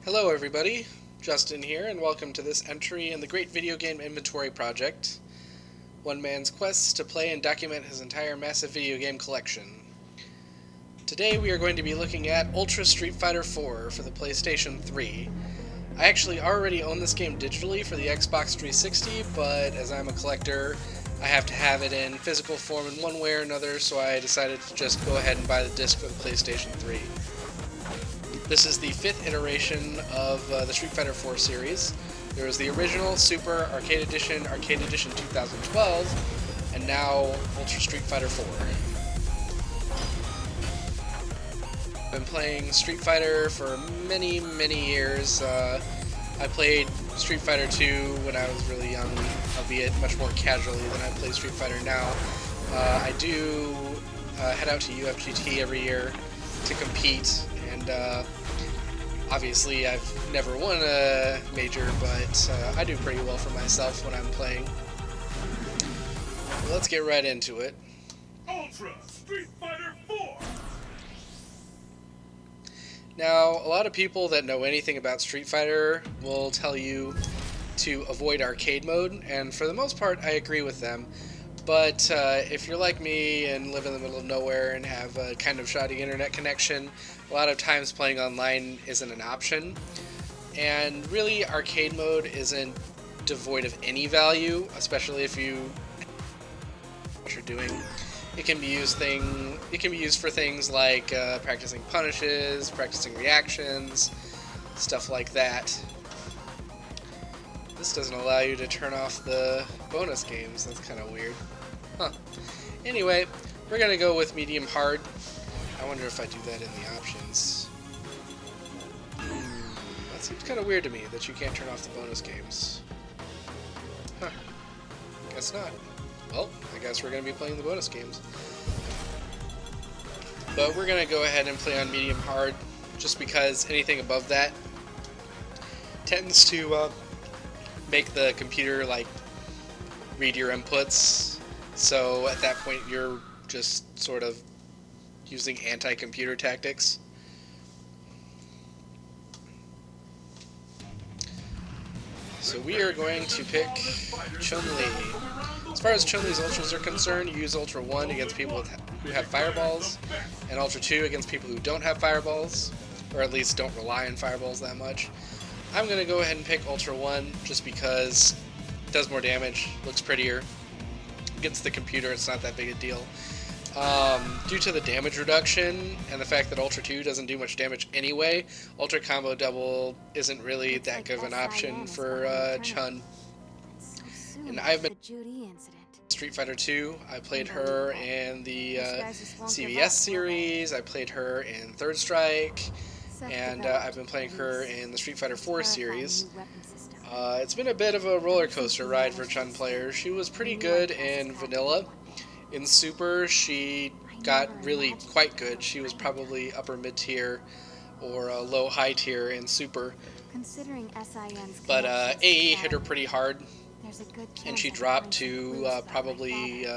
Hello everybody, Justin here, and welcome to this entry in the Great Video Game Inventory Project, one man's quest to play and document his entire massive video game collection. Today we are going to be looking at Ultra Street Fighter 4 for the PlayStation 3. I actually already own this game digitally for the Xbox 360, but as I'm a collector, I have to have it in physical form in one way or another, so I decided to just go ahead and buy the disc for the PlayStation 3. This is the 5th iteration of the Street Fighter 4 series. There was the original Super Arcade Edition 2012, and now Ultra Street Fighter 4. I've been playing Street Fighter for many years. I played Street Fighter 2 when I was really young, albeit much more casually than I play Street Fighter now. I do head out to UFGT every year to compete, and obviously I've never won a major, but I do pretty well for myself when I'm playing. Let's get right into it. Ultra Street Fighter 4! Now, a lot of people that know anything about Street Fighter will tell you to avoid arcade mode, and for the most part I agree with them. But if you're like me and live in the middle of nowhere and have a kind of shoddy internet connection, a lot of times playing online isn't an option. And really, arcade mode isn't devoid of any value, especially if you know what you're doing. It can be used for things like practicing punishes, practicing reactions, stuff like that. This doesn't allow you to turn off the bonus games. That's kind of weird. Huh. Anyway, we're going to go with medium hard. I wonder if I do that in the options. That seems kind of weird to me, that you can't turn off the bonus games. Huh. Guess not. Well, I guess we're going to be playing the bonus games. But we're going to go ahead and play on medium hard, just because anything above that tends to make the computer like read your inputs, so at that point you're just sort of using anti-computer tactics. So we are going to pick Chun-Li. As far as Chun-Li's ultras are concerned, you use Ultra 1 against people who have fireballs, and Ultra 2 against people who don't have fireballs, or at least don't rely on fireballs that much. I'm going to go ahead and pick Ultra 1 just because it does more damage, looks prettier. Against the computer, it's not that big a deal. Due to the damage reduction and the fact that Ultra 2 doesn't do much damage anyway, Ultra Combo Double isn't really that good of an option for Chun. And I've been Street Fighter 2. I played her in the CVS series, I played her in Third Strike, and I've been playing her in the Street Fighter 4 series. It's been a bit of a roller coaster ride for Chun players. She was pretty good in Vanilla. In Super, she got really quite good. She was probably upper mid-tier or low high tier in Super. But AE hit her pretty hard, and she dropped to probably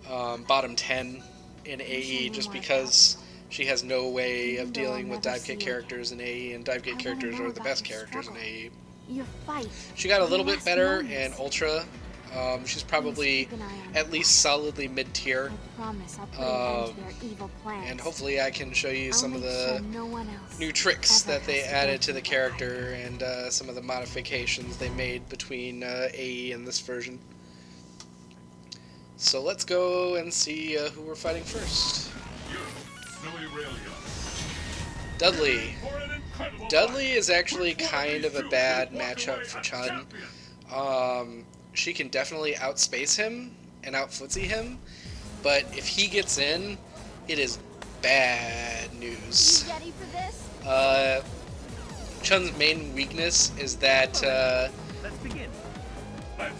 bottom 10 in AE just because she has no way of dealing with dive kick characters in AE, and dive kick characters are the best characters in AE. She got a little bit better in Ultra. She's probably at least solidly mid-tier. And hopefully I can show you some of the new tricks that they added to the character and some of the modifications they made between AE and this version. So let's go and see who we're fighting first. Dudley. Dudley is actually kind of a bad matchup for Chun. She can definitely outspace him and outfootsie him, but if he gets in, it is bad news. Chun's main weakness is that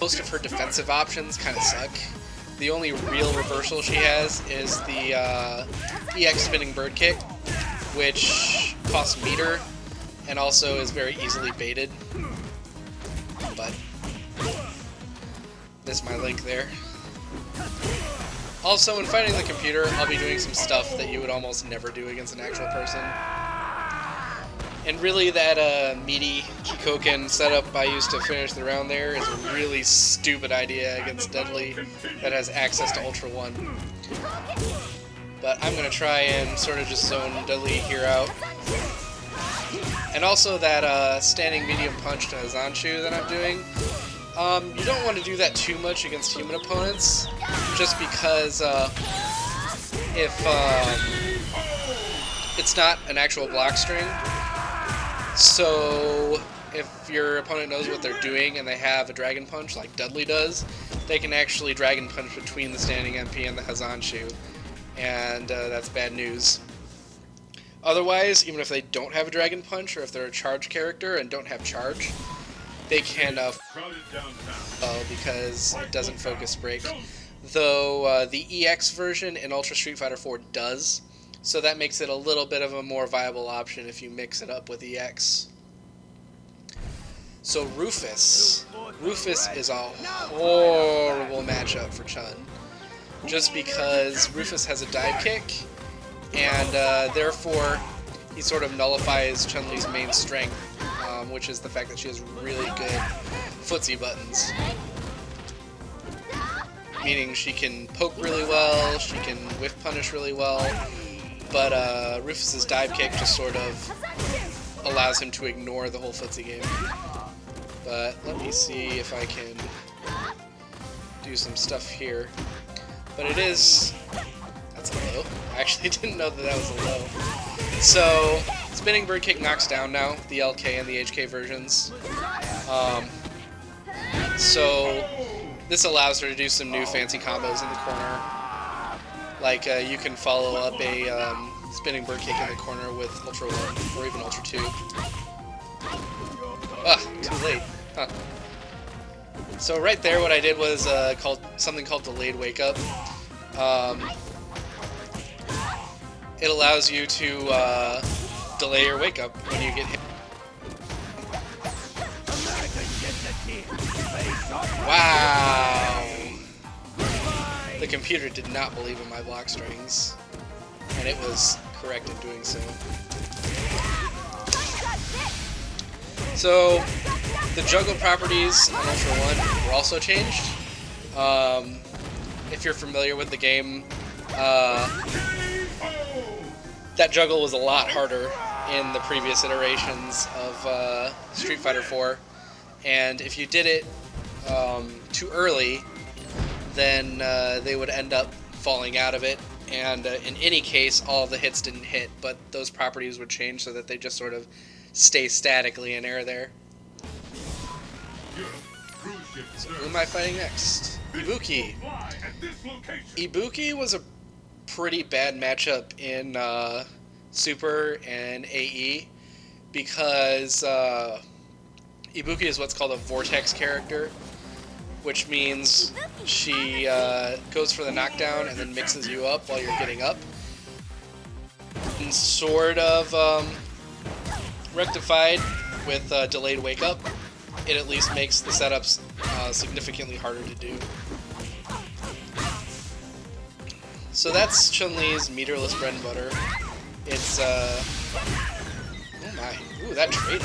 most of her defensive options kind of suck. The only real reversal she has is the EX spinning bird kick, which costs meter and also is very easily baited. But missed my link there. Also, when fighting the computer, I'll be doing some stuff that you would almost never do against an actual person. And really that meaty Kikoken setup I used to finish the round there is a really stupid idea against Dudley that has access to Ultra 1. But I'm going to try and sort of just zone Dudley here out. And also that standing medium punch to Hazanshu that I'm doing. You don't want to do that too much against human opponents, just because if it's not an actual block string. So if your opponent knows what they're doing and they have a Dragon Punch like Dudley does, they can actually Dragon Punch between the standing MP and the Hazanshu, and that's bad news. Otherwise, even if they don't have a Dragon Punch, or if they're a charge character and don't have charge, they can because it doesn't focus break. Though the EX version in Ultra Street Fighter 4 does, so that makes it a little bit of a more viable option if you mix it up with EX. So Rufus. Rufus is a horrible matchup for Chun, just because Rufus has a dive kick, and therefore he sort of nullifies Chun-Li's main strength, which is the fact that she has really good footsie buttons. Meaning she can poke really well, she can whiff punish really well, but Rufus's dive kick just sort of allows him to ignore the whole footsie game. But let me see if I can do some stuff here. But it is... that's a low. I actually didn't know that that was a low. So, spinning bird kick knocks down now, the LK and the HK versions. So, this allows her to do some new fancy combos in the corner. Like, you can follow up a spinning bird kick in the corner with Ultra 1, or even Ultra 2. Ah, too late. Huh. So right there what I did was something called delayed wake up. It allows you to delay your wake up when you get hit. Wow! The computer did not believe in my block strings, and it was correct in doing so. So, the juggle properties in Ultra 1 were also changed. If you're familiar with the game, that juggle was a lot harder in the previous iterations of Street Fighter 4, and if you did it too early, then they would end up falling out of it, and in any case, all of the hits didn't hit, but those properties would change so that they just sort of stay statically in air there. So who am I fighting next? Ibuki. Ibuki was a pretty bad matchup in Super and AE because Ibuki is what's called a vortex character, which means she goes for the knockdown and then mixes you up while you're getting up. And sort of rectified with delayed wake up. It at least makes the setups significantly harder to do. So that's Chun-Li's meterless bread and butter. It's oh my, ooh, that traded.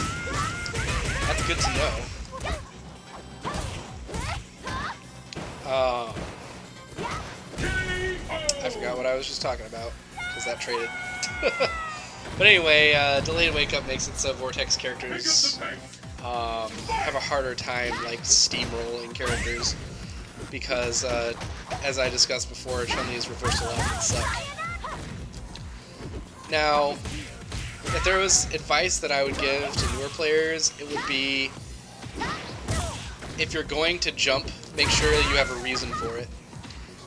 That's good to know. I forgot what I was just talking about, because that traded. But anyway, delayed wake up makes it so vortex characters have a harder time like steamrolling characters, because as I discussed before, Chun-Li's reversal options suck. Now, if there was advice that I would give to newer players, it would be, if you're going to jump, make sure that you have a reason for it.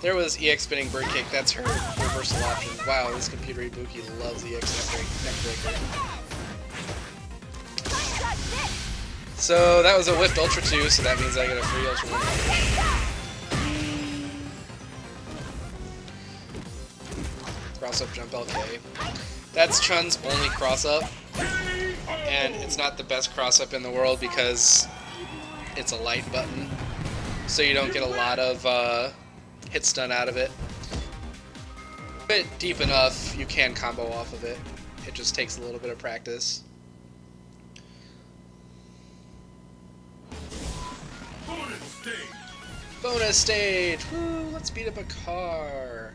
There was EX spinning bird kick, that's her reversal option. Wow, this computer Ibuki loves EX neck breaker. So that was a whiffed Ultra 2, so that means I get a free Ultra 1 punish. Cross up jump LK. That's Chun's only cross up, and it's not the best cross up in the world because it's a light button, so you don't get a lot of hit stun out of it. But deep enough, you can combo off of it. It just takes a little bit of practice. stage. Bonus stage! Woo! Let's beat up a car.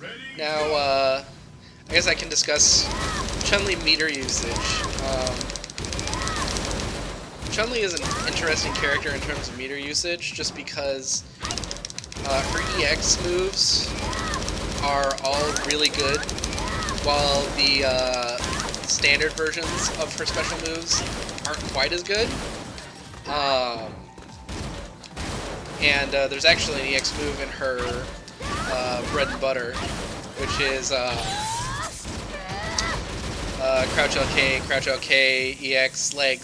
Ready? Now, I guess I can discuss Chun-Li meter usage. Chun-Li is an interesting character in terms of meter usage, just because her EX moves are all really good, while the standard versions of her special moves aren't quite as good. And there's actually an EX move in her bread and butter, which is crouch LK, EX, leg.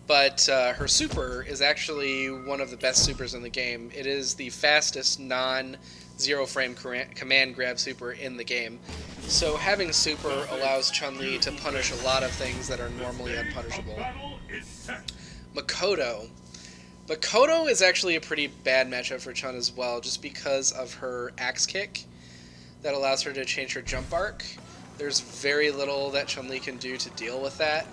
But her super is actually one of the best supers in the game. It is the fastest non-zero frame command grab super in the game. So having super allows Chun-Li to punish a lot of things that are normally unpunishable. Makoto. Makoto is actually a pretty bad matchup for Chun as well, just because of her axe kick that allows her to change her jump arc. There's very little that Chun-Li can do to deal with that.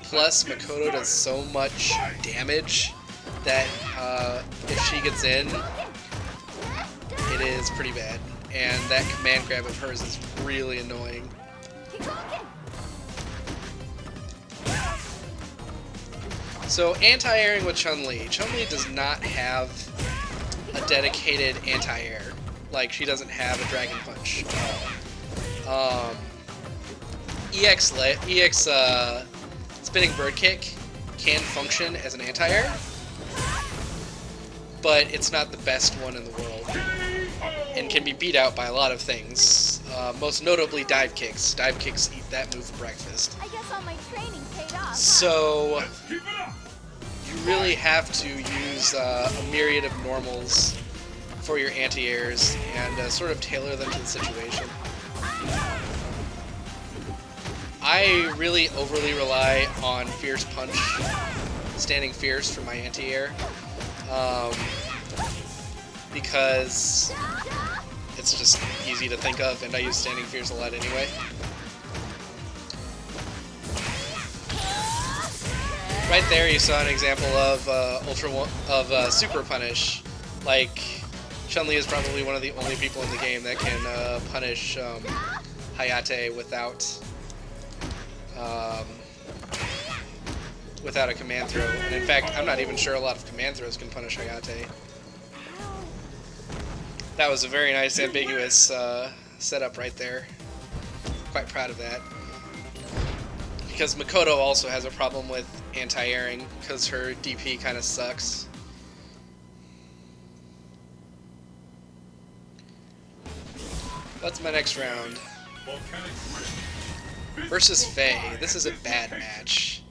Plus, Makoto does so much damage that if she gets in, it is pretty bad. And that command grab of hers is really annoying. So, anti-airing with Chun-Li. Chun-Li does not have a dedicated anti-air. Like, she doesn't have a Dragon Punch. EX Spinning Bird Kick can function as an anti-air, but it's not the best one in the world, and can be beat out by a lot of things, most notably dive kicks. Dive kicks eat that move for breakfast. I guess all my training paid off. So, you really have to use a myriad of normals for your anti-airs, and sort of tailor them to the situation. I really overly rely on Fierce Punch, standing fierce for my anti-air, because it's just easy to think of, and I use standing fierce a lot anyway. Right there, you saw an example of Super Punish. Like, Chun-Li is probably one of the only people in the game that can punish Hayate without a command throw. And in fact, I'm not even sure a lot of command throws can punish Hayate. That was a very nice, ambiguous setup right there. Quite proud of that. Because Makoto also has a problem with anti-airing, because her DP kind of sucks. What's my next round? Versus Faye. This is a bad match.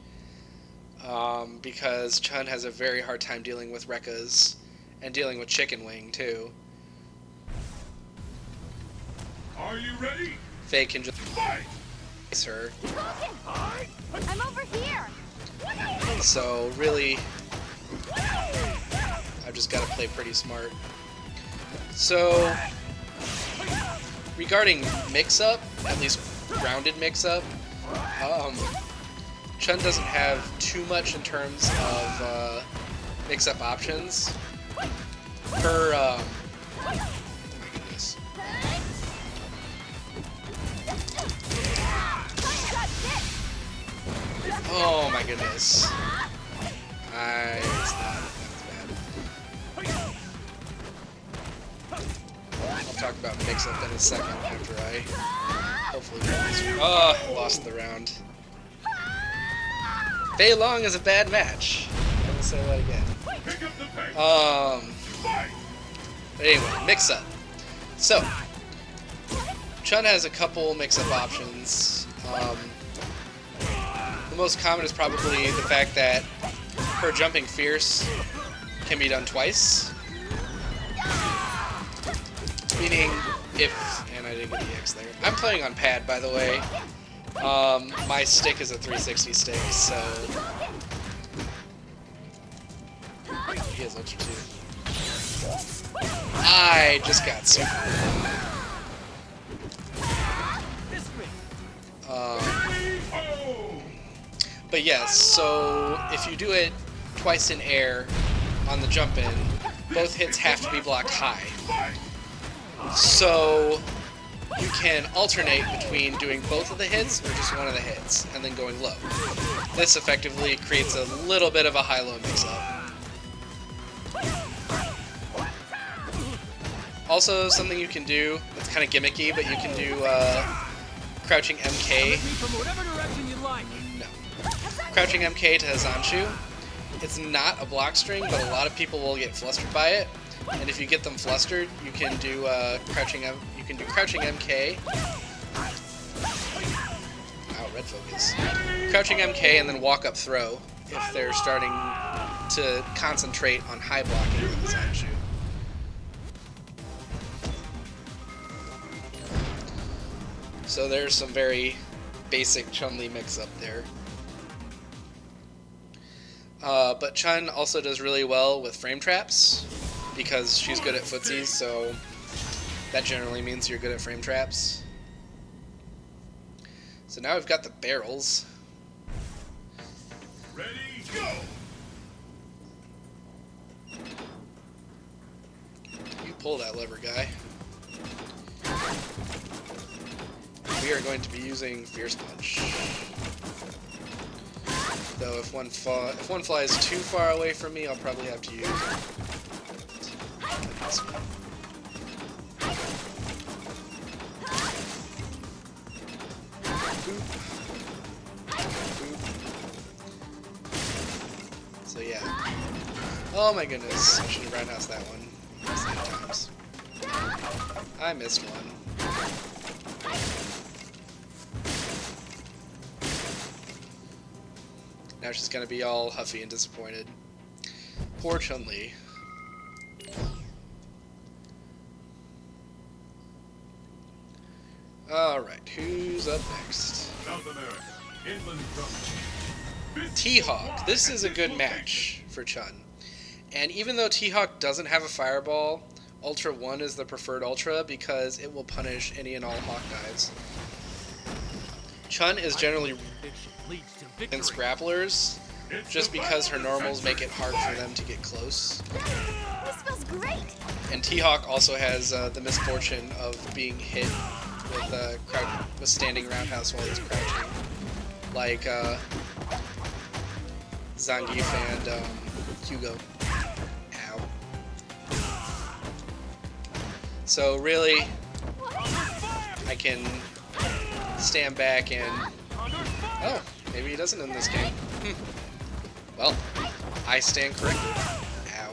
Because Chun has a very hard time dealing with Rekkas, and dealing with Chicken Wing, too. Are you ready? Faye can just Fight! face her. I'm over here. So, really, I've just got to play pretty smart. So, regarding mix-up, at least grounded mix-up, Chun doesn't have too much in terms of mix-up options. Her, oh my goodness. Oh my goodness. It's not bad. I'll talk about mix-up in a second after I hopefully win this round. Oh, lost the round. Fei Long is a bad match. I'm gonna say that again. Pick up the pace. But anyway, mix-up. So, Chun has a couple mix-up options. The most common is probably the fact that her jumping fierce can be done twice. Meaning, and I didn't get the X there. I'm playing on pad, by the way. My stick is a 360 stick, so... He has Ultra 2. I just got super. But yes, so if you do it twice in air on the jump in, both hits have to be blocked high. So you can alternate between doing both of the hits or just one of the hits and then going low. This effectively creates a little bit of a high-low mix-up. Also, something you can do that's kind of gimmicky, but you can do crouching MK. No. Crouching MK to Hazanshu. It's not a block string, but a lot of people will get flustered by it. And if you get them flustered, you can do crouching MK. Wow, red focus. Crouching MK and then walk up throw if they're starting to concentrate on high blocking with Hazanshu. So there's some very basic Chun-Li mix-up there. But Chun also does really well with frame traps because she's good at footsies, so that generally means you're good at frame traps. So now we've got the barrels. Ready, go! You pull that lever, guy. We are going to be using Fierce Punch. Though if one flies too far away from me, I'll probably have to use this one. Boop. Boop. So yeah. Oh my goodness, I should have roundhoused that one 3 times. I missed one. Now she's gonna be all huffy and disappointed. Poor Chun-Li. Alright, who's up next? South America, inland province. T-Hawk. This is a good match for Chun. And even though T-Hawk doesn't have a fireball, Ultra 1 is the preferred Ultra because it will punish any and all Hawk dives. Chun is generally against grapplers, just because her normals make it hard for them to get close. This feels great. And T-Hawk also has the misfortune of being hit with standing roundhouse while he's crouching, like Zangief and Hugo. Ow. So really, I can stand back and... Oh, maybe he doesn't in this game. Well, I stand corrected. Ow.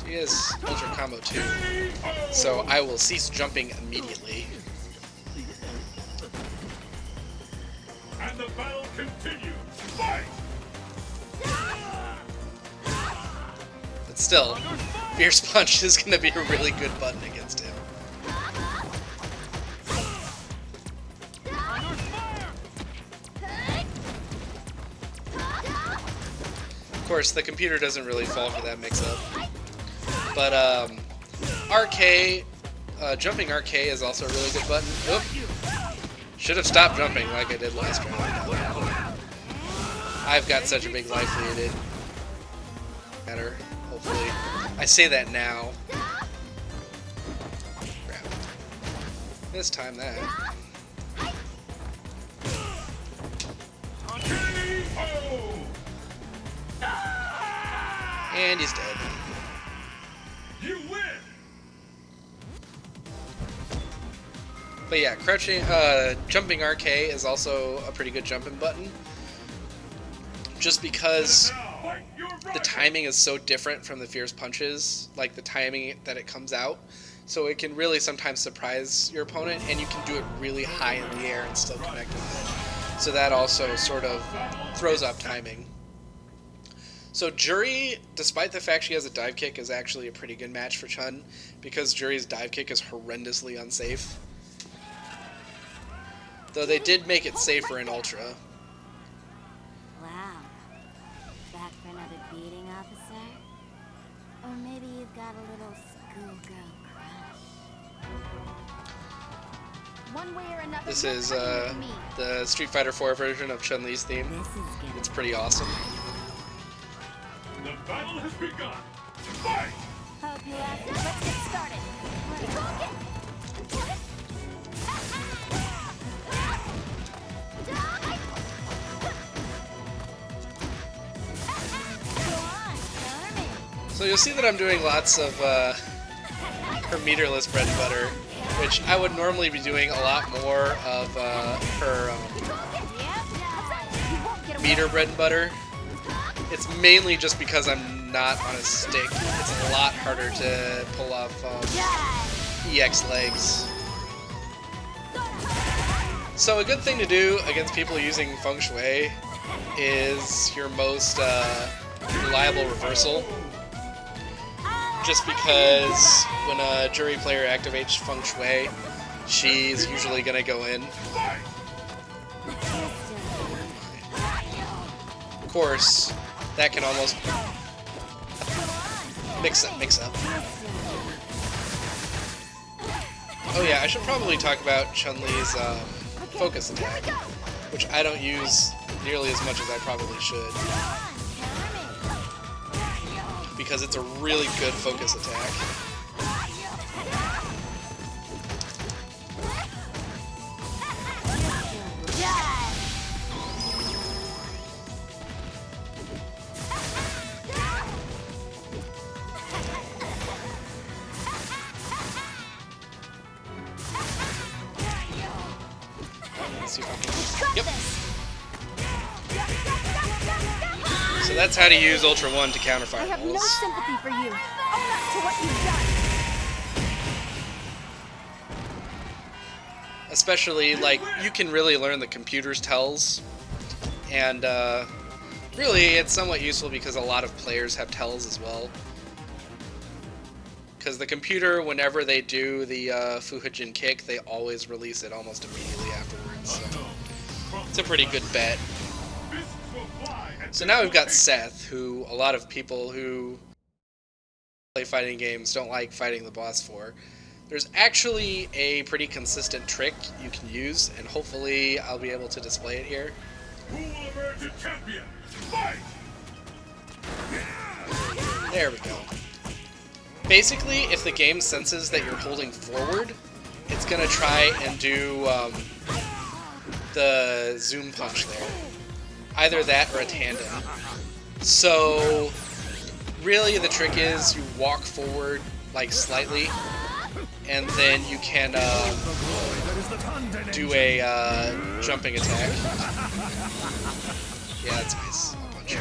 She is Ultra Combo 2, so I will cease jumping immediately. And the battle continues. Fight! But still, Fierce Punch is going to be a really good button against him. Of course, the computer doesn't really fall for that mix-up. But RK, jumping RK is also a really good button. Oop. Should have stopped jumping like I did last round. I've got such a big life lead. Better, hopefully. I say that now. Crap. Mistime that. And he's dead. You win! But yeah, jumping RK is also a pretty good jumping button. Just because the timing is so different from the Fierce Punches, like the timing that it comes out. So it can really sometimes surprise your opponent, and you can do it really high in the air and still connect with it. So that also sort of throws off timing. So Juri, despite the fact she has a dive kick, is actually a pretty good match for Chun, because Juri's dive kick is horrendously unsafe. Though they did make it safer in Ultra. Wow. Back for another beating, officer? Or maybe you've got a little schoolgirl crush. One way or another, This you're is coming with me. the Street Fighter 4 version of Chun-Li's theme. This is gonna It's pretty awesome. The battle has begun. Fight! Hope you like it. Let's get started. So you'll see that I'm doing lots of her meterless bread and butter, which I would normally be doing a lot more of her meter bread and butter. It's mainly just because I'm not on a stick. It's a lot harder to pull off EX legs. So a good thing to do against people using Feng Shui is your most reliable reversal. Just because when a jury player activates Feng Shui, she's usually going to go in. Of course, that can almost mix up. Oh yeah, I should probably talk about Chun-Li's focus attack, which I don't use nearly as much as I probably should. Because it's a really good focus attack. Let's see if I can... Yep. So that's how to use Ultra 1 to counter I have no fireballs. sympathy for you. Own up to what you've done. Especially, like, you can really learn the computer's tells. And, really, it's somewhat useful because a lot of players have tells as well. Because the computer, whenever they do the Fuhijin kick, they always release it almost immediately afterwards. So it's a pretty good bet. So now we've got Seth, who a lot of people who play fighting games don't like fighting the boss for. There's actually a pretty consistent trick you can use, and hopefully I'll be able to display it here. Who will emerge a champion? Fight! There we go. Basically, if the game senses that you're holding forward, it's going to try and do the zoom punch there. Either that or a tandem. So, really the trick is you walk forward, like, slightly, and then you can do a jumping attack. Yeah, that's nice. I'll punch you.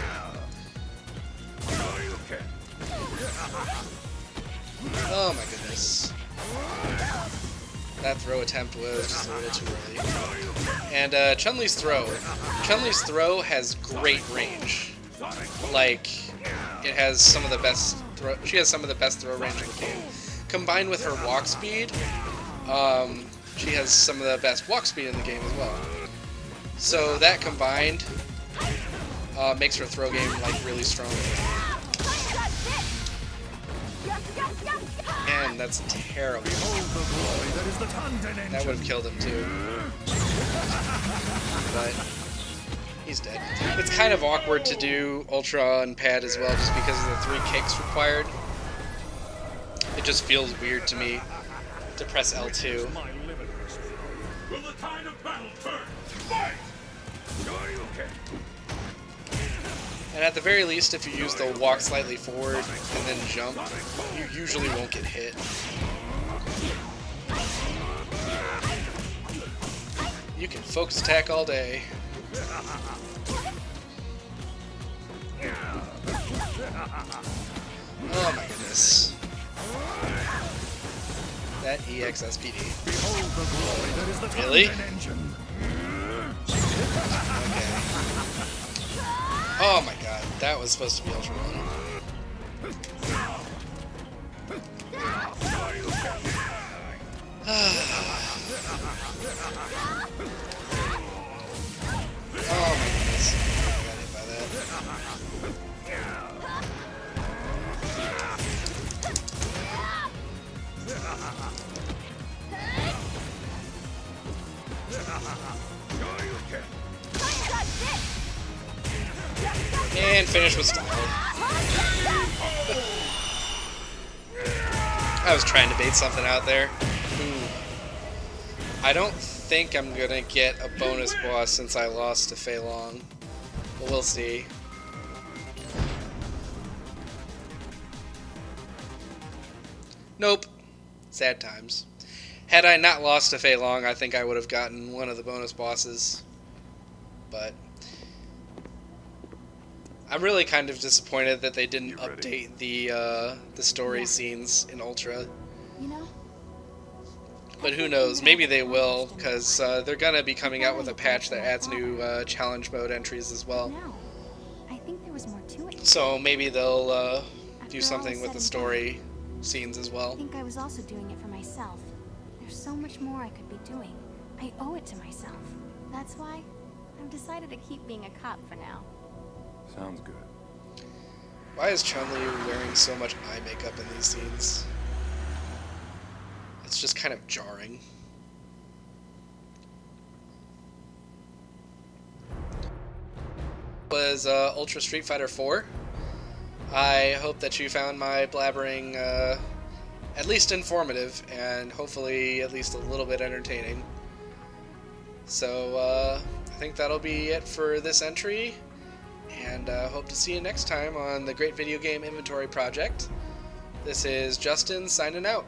Oh my goodness. That throw attempt was just a little too early. And Chun-Li's throw. Chun-Li's throw has great range. Like, it has some of the best throw. She has some of the best throw range in the game. Combined with her walk speed, she has some of the best walk speed in the game as well. So that combined makes her throw game like really strong. Man, that's terrible. That would have killed him too. But he's dead. It's kind of awkward to do Ultra on pad as well, just because of the 3 kicks required. It just feels weird to me to press L2. Will the tide of battle turn? Fight! And at the very least, if you use the walk slightly forward and then jump, you usually won't get hit. You can focus attack all day. Oh my goodness. That EX SPD. Really? Okay. Oh my god, that was supposed to be Ultra 1. Oh my goodness. I got hit by that. And finish with style. I was trying to bait something out there. Ooh. I don't think I'm gonna get a bonus boss since I lost to Fei Long. But we'll see. Nope. Sad times. Had I not lost to Fei Long, I think I would have gotten one of the bonus bosses. But I'm really kind of disappointed that they didn't update the story scenes in Ultra. You know, But who knows? Maybe they will, because they're gonna be coming out with a patch that adds new challenge mode entries as well. no. I think there was more to it. So maybe they'll do After all something is with the said and story scenes as I well. think I was also doing it for myself. There's so much more I could be doing. I owe it to myself. That's why I've decided to keep being a cop for now. Sounds good. Why is Chun-Li wearing so much eye makeup in these scenes? It's just kind of jarring. Was Ultra Street Fighter 4. I hope that you found my blabbering at least informative and hopefully at least a little bit entertaining. So I think that'll be it for this entry, and hope to see you next time on the Great Video Game Inventory Project. This is Justin signing out.